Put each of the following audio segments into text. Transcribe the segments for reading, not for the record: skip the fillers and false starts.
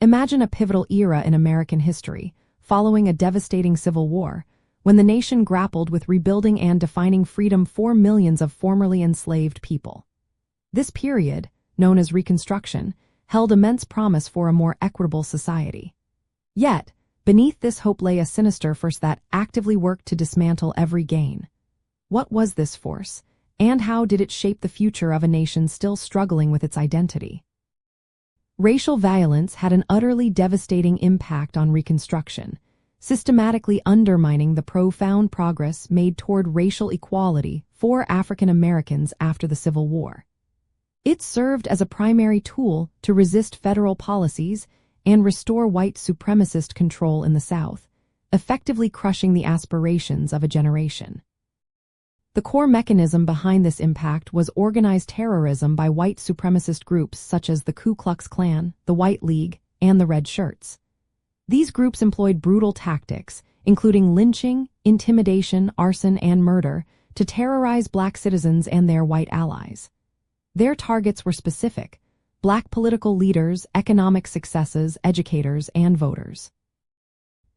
Imagine a pivotal era in American history, following a devastating civil war, when the nation grappled with rebuilding and defining freedom for millions of formerly enslaved people. This period, known as Reconstruction, held immense promise for a more equitable society. Yet, beneath this hope lay a sinister force that actively worked to dismantle every gain. What was this force, and how did it shape the future of a nation still struggling with its identity? Racial violence had an utterly devastating impact on Reconstruction, systematically undermining the profound progress made toward racial equality for African Americans after the Civil War. It served as a primary tool to resist federal policies and restore white supremacist control in the South, effectively crushing the aspirations of a generation. The core mechanism behind this impact was organized terrorism by white supremacist groups such as the Ku Klux Klan, the White League, and the Red Shirts. These groups employed brutal tactics, including lynching, intimidation, arson, and murder, to terrorize black citizens and their white allies. Their targets were specific: black political leaders, economic successes, educators, and voters.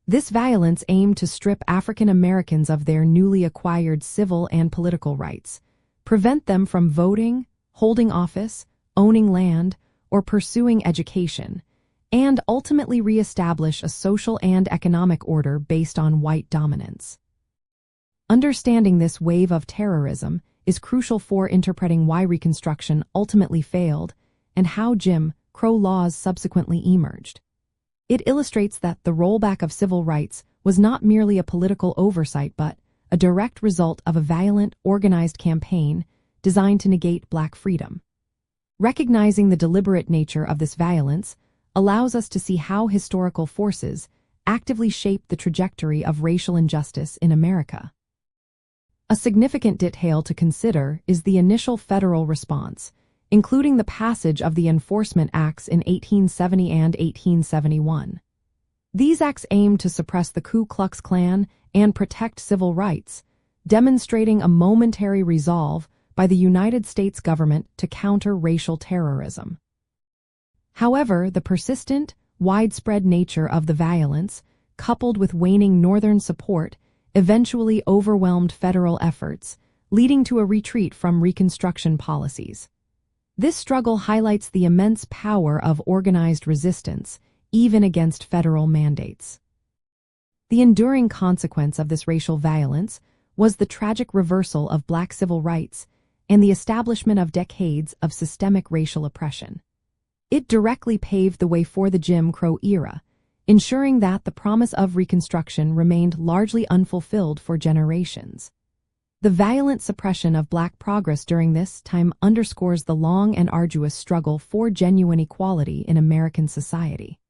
This violence aimed to strip African Americans of their newly acquired civil and political rights, prevent them from voting, holding office, owning land, or pursuing education, and ultimately reestablish a social and economic order based on white dominance. Understanding this wave of terrorism is crucial for interpreting why Reconstruction ultimately failed and how Jim Crow laws subsequently emerged. It illustrates that the rollback of civil rights was not merely a political oversight but a direct result of a violent, organized campaign designed to negate black freedom. Recognizing the deliberate nature of this violence allows us to see how historical forces actively shaped the trajectory of racial injustice in America. A significant detail to consider is the initial federal response, including the passage of the Enforcement Acts in 1870 and 1871. These acts aimed to suppress the Ku Klux Klan and protect civil rights, demonstrating a momentary resolve by the United States government to counter racial terrorism. However, the persistent, widespread nature of the violence, coupled with waning Northern support, eventually overwhelmed federal efforts, leading to a retreat from Reconstruction policies. This struggle highlights the immense power of organized resistance, even against federal mandates. The enduring consequence of this racial violence was the tragic reversal of black civil rights and the establishment of decades of systemic racial oppression. It directly paved the way for the Jim Crow era, ensuring that the promise of Reconstruction remained largely unfulfilled for generations. The violent suppression of black progress during this time underscores the long and arduous struggle for genuine equality in American society.